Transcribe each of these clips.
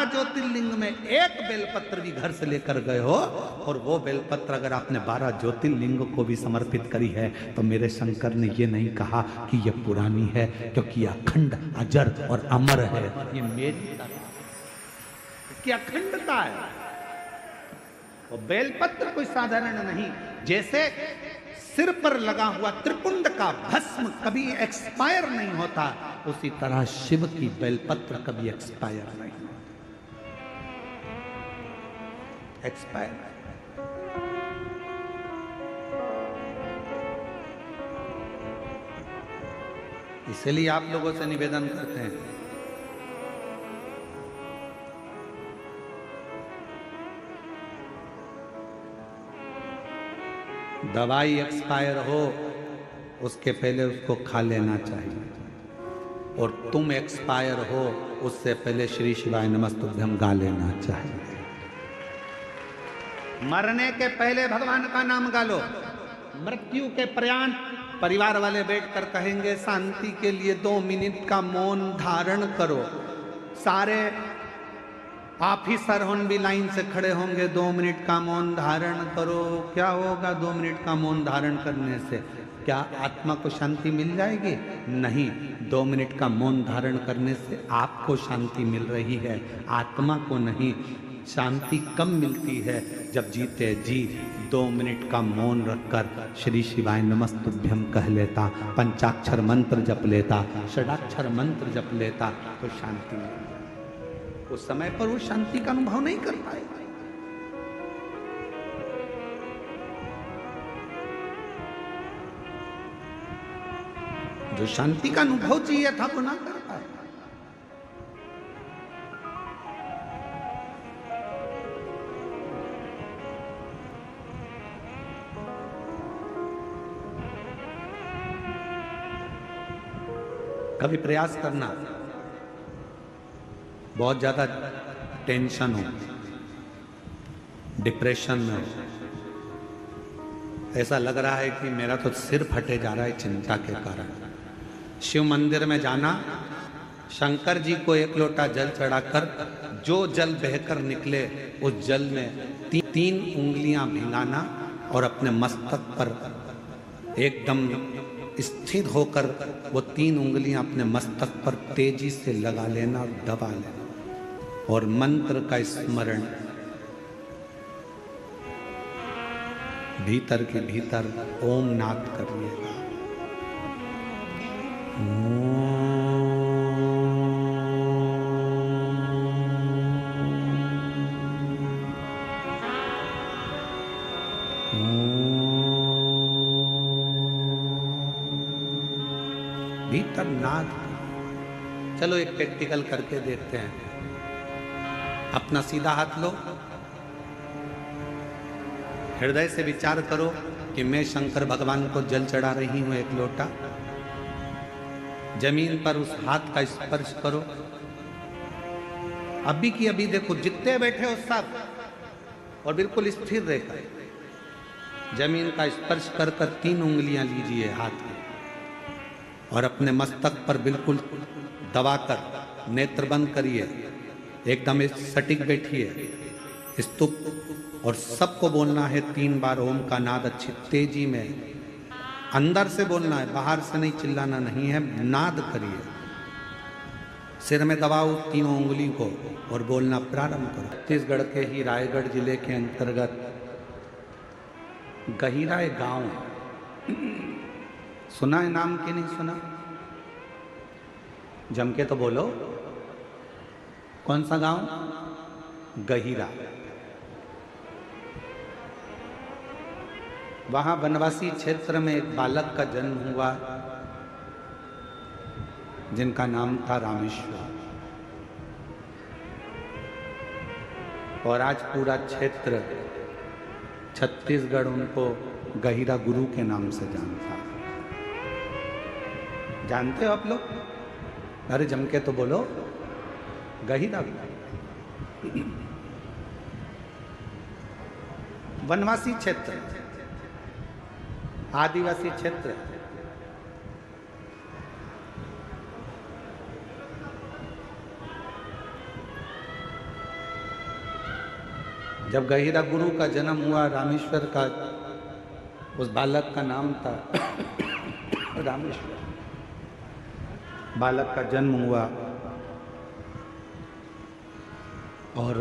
ज्योतिर्लिंग में एक बेलपत्र भी घर से लेकर गए हो, और वो बेलपत्र अगर आपने 12 ज्योतिर्लिंग को भी समर्पित करी है, तो मेरे शंकर ने ये नहीं कहा कि ये पुरानी है, क्योंकि अखंड अजर और अमर है। ये मेरी की अखंडता है। वो बेलपत्र कोई साधारण नहीं। जैसे सिर पर लगा हुआ त्रिपुंड का भस्म कभी एक्सपायर नहीं होता, उसी तरह शिव की बेलपत्र कभी एक्सपायर नहीं एक्सपायर। इसलिए आप लोगों से निवेदन करते हैं, दवाई एक्सपायर हो उसके पहले उसको खा लेना चाहिए, और तुम एक्सपायर हो उससे पहले श्री शिवाय नमस्तुभ्यम गा लेना चाहिए। मरने के पहले भगवान का नाम गा लो। मृत्यु के पर्यान परिवार वाले बैठकर कहेंगे शांति के लिए 2 मिनट का मौन धारण करो। सारे ऑफिसर होन भी लाइन से खड़े होंगे, 2 मिनट का मौन धारण करो। क्या होगा 2 मिनट का मौन धारण करने से? क्या आत्मा को शांति मिल जाएगी? नहीं, 2 मिनट का मौन धारण करने से आपको शांति मिल रही है, आत्मा को नहीं। शांति कम मिलती है जब जीते जी 2 मिनट का मौन रखकर श्री शिवाय नमस्तुभ्यम कह लेता, पंचाक्षर मंत्र जप लेता, षडाक्षर मंत्र जप लेता, तो शांति मिलती। उस समय पर वो शांति का अनुभव नहीं कर पाएगा। जो शांति का अनुभव चाहिए था वो ना कर पाए। कभी प्रयास करना, बहुत ज्यादा टेंशन हो, डिप्रेशन में हो, ऐसा लग रहा है कि मेरा तो सिर फटे जा रहा है चिंता के कारण, शिव मंदिर में जाना, शंकर जी को 1 लोटा जल चढ़ाकर जो जल बहकर निकले उस जल में 3 उंगलियां भिंगाना और अपने मस्तक पर एकदम स्थिर होकर वो 3 उंगलियां अपने मस्तक पर तेजी से लगा लेना और दबा लेना, और मंत्र का स्मरण भीतर के भीतर ओम नाद करिएगा। भीतर नाद। चलो एक प्रैक्टिकल करके देखते हैं। अपना सीधा हाथ लो, हृदय से विचार करो कि मैं शंकर भगवान को जल चढ़ा रही हूं 1 लोटा। जमीन पर उस हाथ का स्पर्श करो। अभी की अभी देखो, जितने बैठे हो सब, और बिल्कुल स्थिर रहकर जमीन का स्पर्श कर 3 उंगलियां लीजिए हाथ में, और अपने मस्तक पर बिल्कुल दबाकर नेत्र बंद करिए, एकदम सटीक बैठिए स्तुप, और सबको बोलना है 3 बार ओम का नाद अच्छी तेजी में, अंदर से बोलना है, बाहर से नहीं, चिल्लाना नहीं है, नाद करिए। सिर में दबाओ 3 उंगली को और बोलना प्रारंभ करो। छत्तीसगढ़ के ही रायगढ़ जिले के अंतर्गत गहिरा एक गांव है, सुना है नाम कि नहीं सुना? जम के तो बोलो, कौन सा गांव? गहिरा। वहां वनवासी क्षेत्र में एक बालक का जन्म हुआ जिनका नाम था रामेश्वर, और आज पूरा क्षेत्र छत्तीसगढ़ उनको गहिरा गुरु के नाम से जानता है। जानते हो आप लोग? अरे जम के तो बोलो, गहिरा। वनवासी क्षेत्र, आदिवासी क्षेत्र, जब गहिरा गुरु का जन्म हुआ, रामेश्वर का, उस बालक का नाम था रामेश्वर। बालक का जन्म हुआ और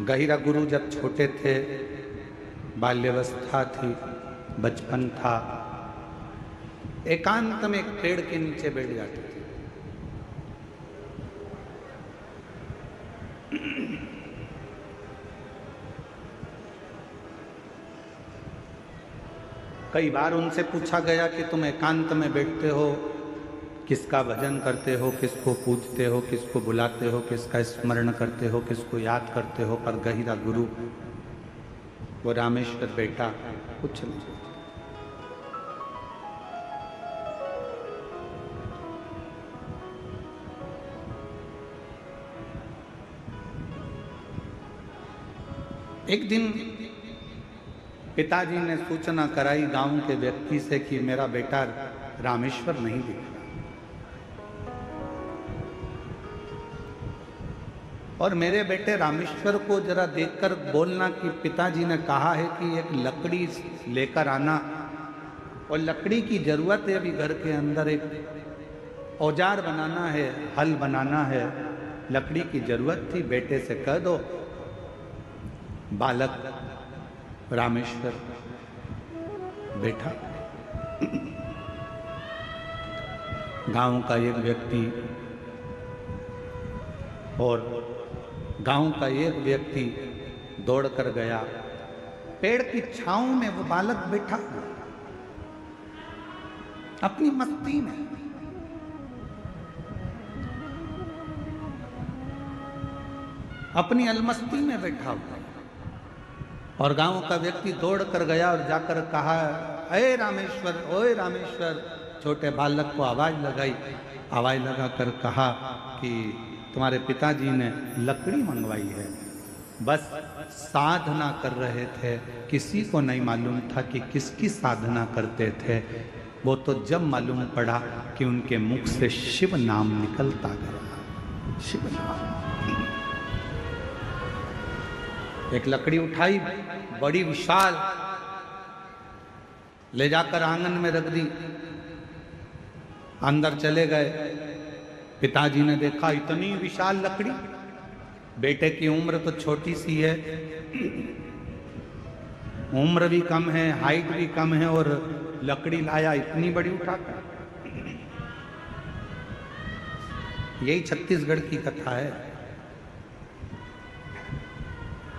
गहिरा गुरु जब छोटे थे, बाल्यावस्था थी, बचपन था, एकांत में एक पेड़ के नीचे बैठ जाते थे। कई बार उनसे पूछा गया कि तुम एकांत में बैठते हो, किसका भजन करते हो, किसको पूजते हो, किसको बुलाते हो, किसका स्मरण करते हो, किसको याद करते हो, पर गहिरा गुरु, वो रामेश्वर बेटा कुछ नहीं। एक दिन पिताजी ने सूचना कराई गांव के व्यक्ति से कि मेरा बेटा रामेश्वर नहीं दिख रहा। और मेरे बेटे रामेश्वर को जरा देखकर बोलना कि पिताजी ने कहा है कि एक लकड़ी लेकर आना, और लकड़ी की जरूरत है, अभी घर के अंदर एक औजार बनाना है, हल बनाना है, लकड़ी की जरूरत थी, बेटे से कह दो। बालक रामेश्वर बैठा। गांव का एक व्यक्ति और गांव का एक व्यक्ति दौड़ कर गया। पेड़ की छांव में वो बालक बैठा हुआ अपनी मस्ती में। अपनी अलमस्ती में बैठा हुआ, और गांव का व्यक्ति दौड़ कर गया और जाकर कहा, अरे रामेश्वर, ओए रामेश्वर। छोटे बालक को आवाज लगाई, आवाज लगाकर कहा कि तुम्हारे पिताजी ने लकड़ी मंगवाई है। बस साधना कर रहे थे, किसी को नहीं मालूम था कि किसकी साधना करते थे। वो तो जब मालूम पड़ा कि उनके मुख से शिव नाम निकलता गया, शिव नाम। एक लकड़ी उठाई, बड़ी विशाल, ले जाकर आंगन में रख दी। अंदर चले गए। पिताजी ने देखा इतनी विशाल लकड़ी, बेटे की उम्र तो छोटी सी है, उम्र भी कम है, हाइट भी कम है, और लकड़ी लाया इतनी बड़ी उठाकर। यही छत्तीसगढ़ की कथा है,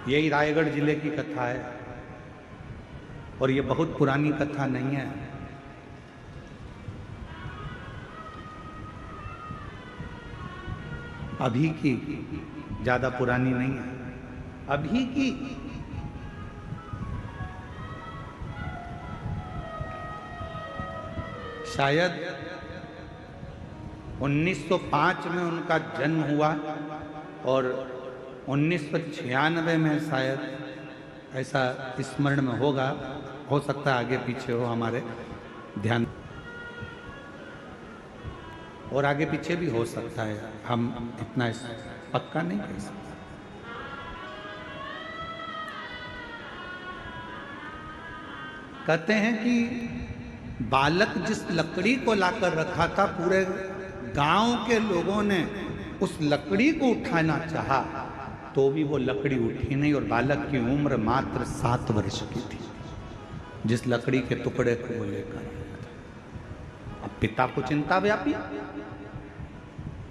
यही रायगढ़ जिले की कथा है, और ये बहुत पुरानी कथा नहीं है। अभी की, ज्यादा पुरानी नहीं है, अभी की। शायद 1905 में उनका जन्म हुआ, और 1996 में शायद ऐसा स्मरण में होगा, हो सकता है आगे पीछे हो हमारे ध्यान, और आगे पीछे भी हो सकता है, हम इतना पक्का नहीं कह सकते। कहते हैं कि बालक जिस लकड़ी को लाकर रखा था, पूरे गांव के लोगों ने उस लकड़ी को उठाना चाहा, तो भी वो लकड़ी उठी नहीं, और बालक की उम्र मात्र 7 वर्ष की थी, जिस लकड़ी के टुकड़े को वो लेकर। अब पिता को चिंता व्यापी,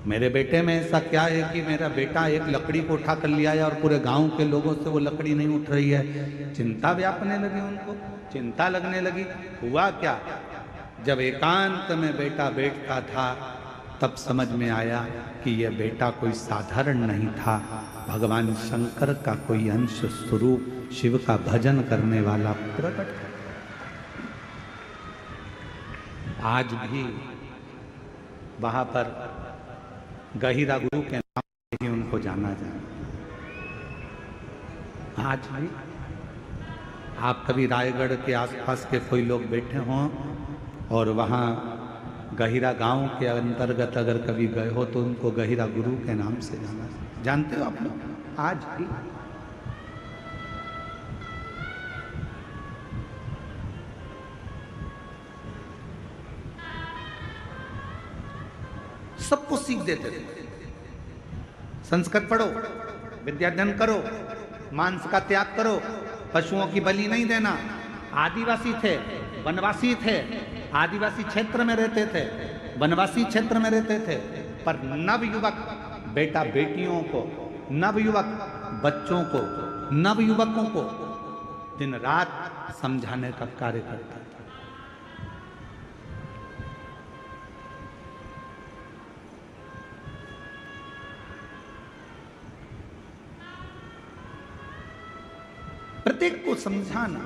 मेरे बेटे में ऐसा क्या है कि मेरा बेटा एक लकड़ी को उठा कर लिया है और पूरे गांव के लोगों से वो लकड़ी नहीं उठ रही है। चिंता व्यापने लगी उनको, चिंता लगने लगी। हुआ क्या, जब एकांत में बेटा बैठता था, तब समझ में आया कि यह बेटा कोई साधारण नहीं था, भगवान शंकर का कोई अंश स्वरूप, शिव का भजन करने वाला प्रकट। आज भी वहां पर गहिरा गुरु के नाम से ही उनको जाना जाए। आज भी आप कभी रायगढ़ के आसपास के कोई लोग बैठे हों और वहाँ गहिरा गांव के अंतर्गत अगर कभी गए हो तो उनको गहिरा गुरु के नाम से जाना, जानते हो आप लोग आज भी। सबको सीख देते थे, संस्कृत पढ़ो, विद्याध्ययन करो, मांस का त्याग करो, पशुओं की बलि नहीं देना। आदिवासी थे, वनवासी थे, आदिवासी क्षेत्र में रहते थे, वनवासी क्षेत्र में रहते थे, पर नवयुवक बेटा बेटियों को, नवयुवक बच्चों को, नवयुवकों को दिन रात समझाने का कार्य करता था। प्रत्येक को समझाना,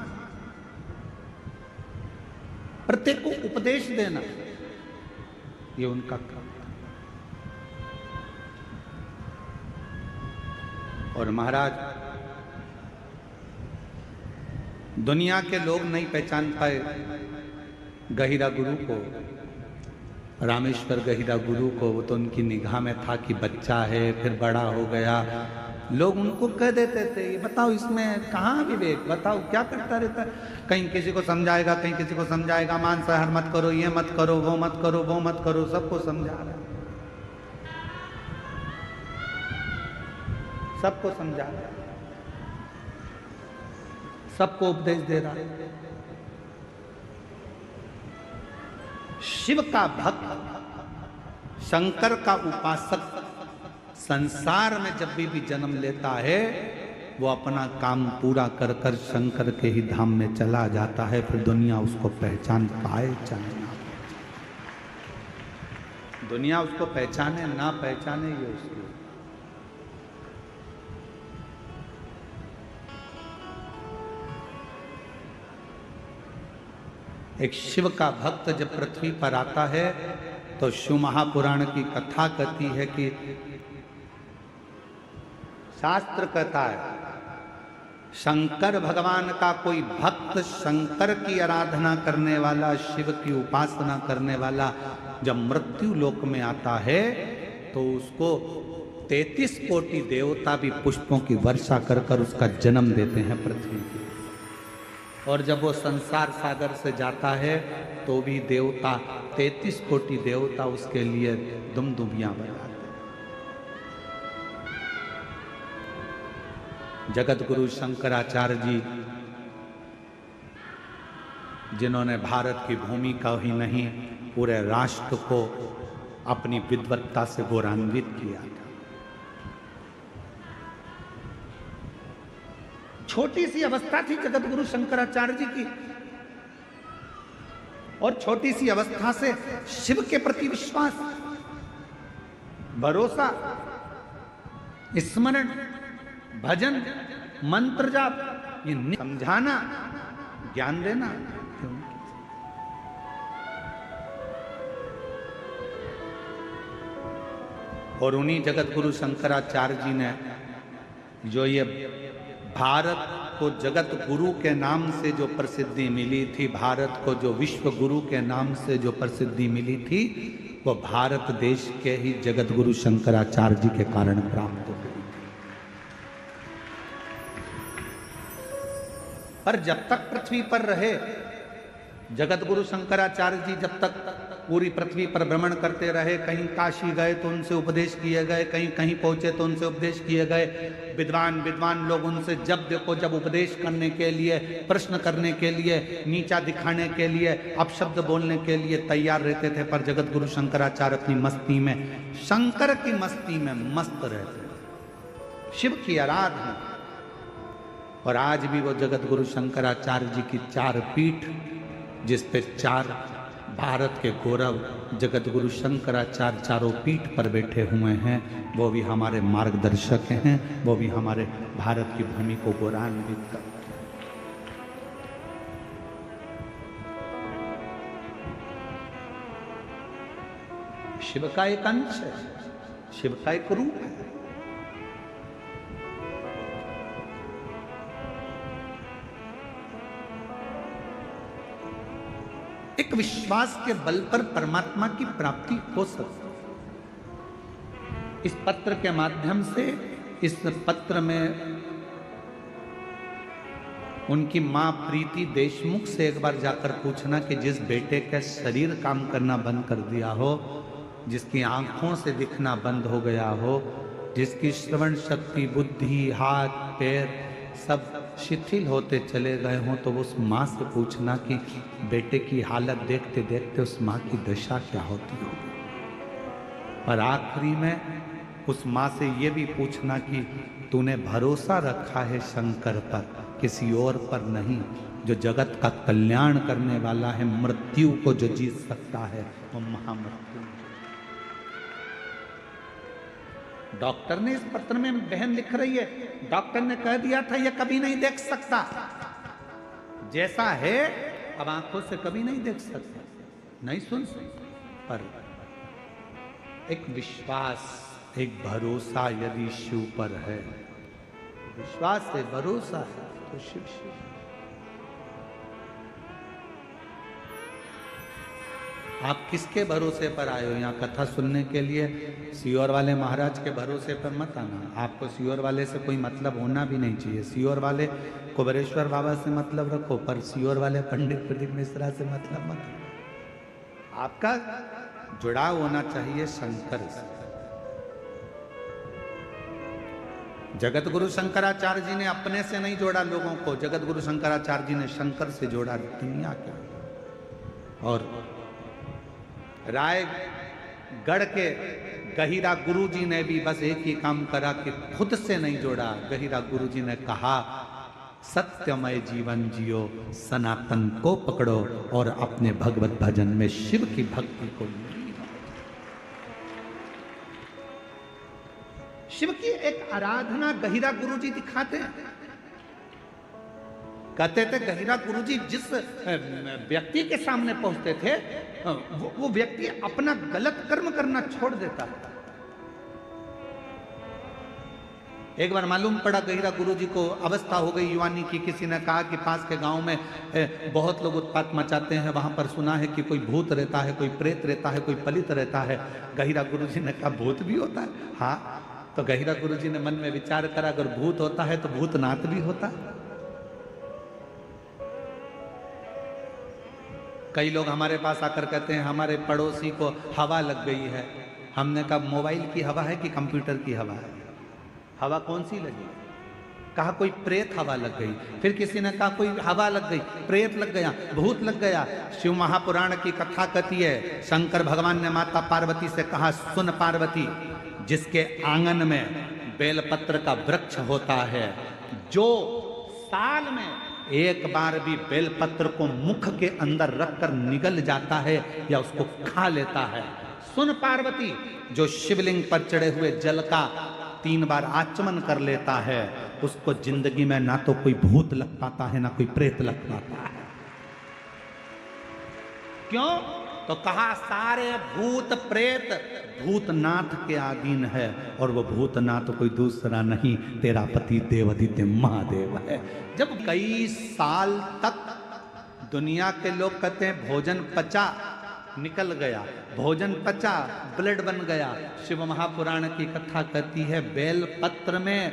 प्रत्येक को उपदेश देना, ये उनका काम था। और महाराज दुनिया के लोग नहीं पहचान पाए गहिरा गुरु को, रामेश्वर गहिरा गुरु को। वो तो उनकी निगाह में था कि बच्चा है, फिर बड़ा हो गया। लोग उनको कह देते थे, बताओ इसमें कहाँ विवेक, बताओ क्या करता रहता है। कहीं किसी को समझाएगा, कहीं किसी को समझाएगा, मांसाहार मत करो, ये मत करो, वो मत करो, वो मत करो, सबको समझा रहा है, सबको समझा रहा है, सबको उपदेश दे रहा है। शिव का भक्त, शंकर का उपासक संसार में जब भी जन्म लेता है वो अपना काम पूरा कर कर शंकर के ही धाम में चला जाता है। फिर दुनिया उसको पहचान पाए चाहे ना, दुनिया उसको पहचाने ना पहचाने, ये उसको। एक शिव का भक्त जब पृथ्वी पर आता है तो शिव महापुराण की कथा कहती है कि शास्त्र कहता है शंकर भगवान का कोई भक्त, शंकर की आराधना करने वाला, शिव की उपासना करने वाला जब मृत्यु लोक में आता है तो उसको 33 कोटि देवता भी पुष्पों की वर्षा कर कर उसका जन्म देते हैं पृथ्वी पर। और जब वो संसार सागर से जाता है तो भी देवता 33 कोटि देवता उसके लिए दुमदुमियां बजाते। जगत गुरु शंकराचार्य जी, जिन्होंने भारत की भूमि का ही नहीं पूरे राष्ट्र को अपनी विद्वत्ता से गौरवान्वित किया था। छोटी सी अवस्था थी जगत गुरु शंकराचार्य जी की, और छोटी सी अवस्था से शिव के प्रति विश्वास, भरोसा, स्मरण, भजन, मंत्र जाप, ये समझाना, ज्ञान देना। और उन्हीं जगत गुरु शंकराचार्य जी ने जो ये भारत को जगत गुरु के नाम से जो प्रसिद्धि मिली थी, भारत को जो विश्व गुरु के नाम से जो प्रसिद्धि मिली थी, वो भारत देश के ही जगत गुरु शंकराचार्य जी के कारण प्राप्त हो गई। पर जब तक पृथ्वी पर रहे जगत गुरु शंकराचार्य जी, जब तक पूरी पृथ्वी पर भ्रमण करते रहे, कहीं काशी गए तो उनसे उपदेश किए गए, कहीं कहीं पहुंचे तो उनसे उपदेश किए गए। विद्वान लोग उनसे जब देखो जब उपदेश करने के लिए, प्रश्न करने के लिए, नीचा दिखाने के लिए, अपशब्द बोलने के लिए तैयार रहते थे। पर जगत गुरु शंकराचार्य अपनी मस्ती में, शंकर की मस्ती में मस्त रहते, शिव की आराधना। और आज भी वो जगत गुरु शंकराचार्य जी की 4 पीठ, जिस पे 4 भारत के गौरव जगत गुरु शंकराचार्य चारों पीठ पर बैठे हुए हैं, वो भी हमारे मार्गदर्शक हैं, वो भी हमारे भारत की भूमि को गौरवान्वित करते हैं। शिव का एक अंश है, शिव का एक रूप है। एक एक विश्वास के बल पर परमात्मा की प्राप्ति हो सकती। इस पत्र के माध्यम से, इस पत्र में उनकी मां प्रीति देशमुख से एक बार जाकर पूछना कि जिस बेटे का शरीर काम करना बंद कर दिया हो, जिसकी आंखों से दिखना बंद हो गया हो, जिसकी श्रवण शक्ति, बुद्धि, हाथ पैर सब शिथिल होते चले गए हों, तो उस माँ से पूछना कि बेटे की हालत देखते देखते उस माँ की दशा क्या होती होगी। और आखिरी में उस माँ से ये भी पूछना कि तूने भरोसा रखा है शंकर पर, किसी और पर नहीं, जो जगत का कल्याण करने वाला है, मृत्यु को जो जीत सकता है वो महामृत्यु। डॉक्टर ने इस पत्र में, बहन लिख रही है, डॉक्टर ने कह दिया था ये कभी नहीं देख सकता, जैसा है अब आंखों से कभी नहीं देख सकता, नहीं सुन सकता, पर एक विश्वास, एक भरोसा यदि शिव पर है, विश्वास है, भरोसा है, तो शिव शिव। आप किसके भरोसे पर आए हो यहाँ कथा सुनने के लिए? सीहोर वाले महाराज के भरोसे पर मत आना। आपको सीहोर वाले से कोई मतलब होना भी नहीं चाहिए। सीहोर वाले कुबेरेश्वर बाबा से मतलब रखो, पर सीहोर वाले पंडित प्रदीप मिश्रा से मतलब मत रखो। आपका जुड़ाव होना चाहिए शंकर से। जगत गुरु शंकराचार्य जी ने अपने से नहीं जोड़ा लोगों को, जगत गुरु शंकराचार्य जी ने शंकर से जोड़ा दुनिया को। और रायगढ़ के गहिरा गुरु जी ने भी बस एक ही काम करा कि खुद से नहीं जोड़ा। गहिरा गुरु जी ने कहा सत्यमय जीवन जियो, सनातन को पकड़ो और अपने भगवत भजन में शिव की भक्ति को शिव की एक आराधना गहिरा गुरुजी दिखाते हैं। कहते थे गहिरा गुरुजी जिस व्यक्ति के सामने पहुंचते थे वो व्यक्ति अपना गलत कर्म करना छोड़ देता। एक बार मालूम पड़ा गहिरा गुरुजी को अवस्था हो गई युवानी की। किसी ने कहा कि पास के गांव में बहुत लोग उत्पात मचाते हैं, वहां पर सुना है कि कोई भूत रहता है, कोई प्रेत रहता है, कोई पलित रहता है। गहिरा गुरुजी ने कहा भूत भी होता है? हाँ। तो गहिरा गुरुजी ने मन में विचार करा अगर भूत होता है तो भूतनाथ भी होता है। कई लोग हमारे पास आकर कहते हैं हमारे पड़ोसी को हवा लग गई है। हमने कहा मोबाइल की हवा है कि कंप्यूटर की हवा है? हवा कौन सी लगी? कहा कोई प्रेत हवा लग गई। फिर किसी ने कहा कोई हवा लग गई, प्रेत लग गया, भूत लग गया। शिव महापुराण की कथा कहती है शंकर भगवान ने माता पार्वती से कहा सुन पार्वती, जिसके आंगन में बेलपत्र का वृक्ष होता है, जो साल में एक बार भी बेलपत्र को मुख के अंदर रखकर निगल जाता है या उसको खा लेता है, सुन पार्वती, जो शिवलिंग पर चढ़े हुए जल का 3 बार आचमन कर लेता है, उसको जिंदगी में ना तो कोई भूत लग पाता है ना कोई प्रेत लग पाता है। क्यों? तो कहा सारे भूत प्रेत भूतनाथ के अधीन है, और वो भूतनाथ कोई दूसरा नहीं तेरा पति देवादित्य महादेव है। जब कई साल तक दुनिया के लोग कहते हैं भोजन पचा, निकल गया, भोजन पचा, ब्लड बन गया। शिव महापुराण की कथा कहती है बेल पत्र में,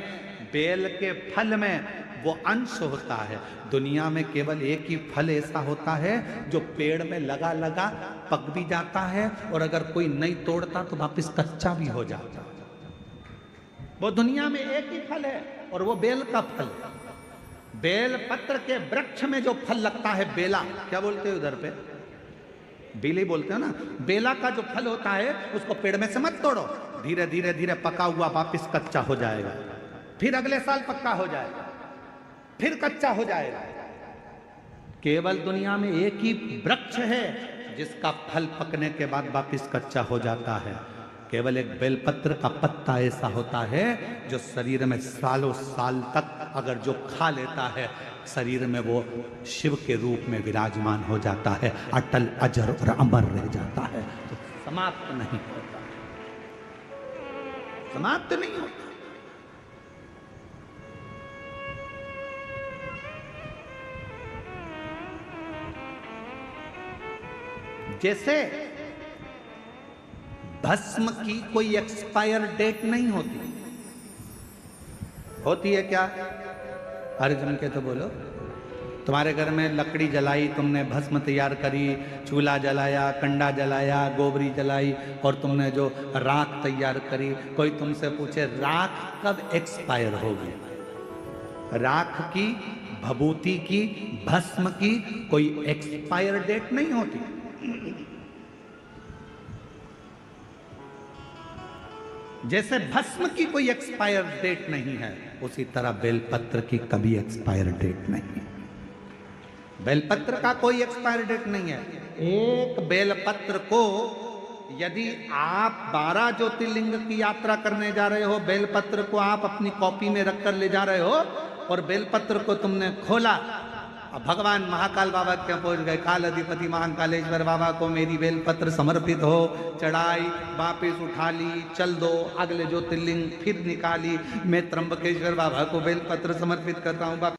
बेल के फल में वो अंश होता है। दुनिया में केवल एक ही फल ऐसा होता है जो पेड़ में लगा लगा पक भी जाता है, और अगर कोई नहीं तोड़ता तो वापस कच्चा भी हो जाता। वो दुनिया में एक ही फल है और वो बेल का फल है। बेल पत्र के वृक्ष में जो फल लगता है बेला, क्या बोलते हो उधर पे? बेली बोलते हो ना। बेला का जो फल होता है उसको पेड़ में से मत तोड़ो, धीरे धीरे धीरे पका हुआ वापस कच्चा हो जाएगा, फिर अगले साल पक्का हो जाएगा, फिर कच्चा हो जाएगा। केवल दुनिया में एक ही वृक्ष है जिसका फल पकने के बाद वापस कच्चा हो जाता है। केवल एक बेलपत्र का पत्ता ऐसा होता है जो शरीर में सालों साल तक अगर जो खा लेता है, शरीर में वो शिव के रूप में विराजमान हो जाता है, अटल अजर और अमर रह जाता है, तो समाप्त नहीं होता, समाप्त नहीं होता। जैसे भस्म की कोई एक्सपायर डेट नहीं होती। होती है क्या? अरे जम के तो बोलो। तुम्हारे घर में लकड़ी जलाई, तुमने भस्म तैयार करी, चूल्हा जलाया, कंडा जलाया, गोबरी जलाई और तुमने जो राख तैयार करी, कोई तुमसे पूछे राख कब एक्सपायर होगी? राख की, भभूति की, भस्म की कोई एक्सपायर डेट नहीं होती। जैसे भस्म की कोई एक्सपायर डेट नहीं है, उसी तरह बेलपत्र की कभी एक्सपायर डेट नहीं है। बेलपत्र का कोई एक्सपायर डेट नहीं है। एक बेलपत्र को यदि आप 12 ज्योतिर्लिंग की यात्रा करने जा रहे हो, बेलपत्र को आप अपनी कॉपी में रखकर ले जा रहे हो और बेलपत्र को तुमने खोला, अब भगवान महाकाल बाबा के पहुंच गए, काल अधिपति महाकालेश्वर बाबा को मेरी बेलपत्र समर्पित हो, चढ़ाई, वापिस उठा ली, चल दो, अगले ज्योतिर्लिंग फिर निकाली, मैं त्र्यंबकेश्वर बाबा को बेलपत्र समर्पित करता हूँ।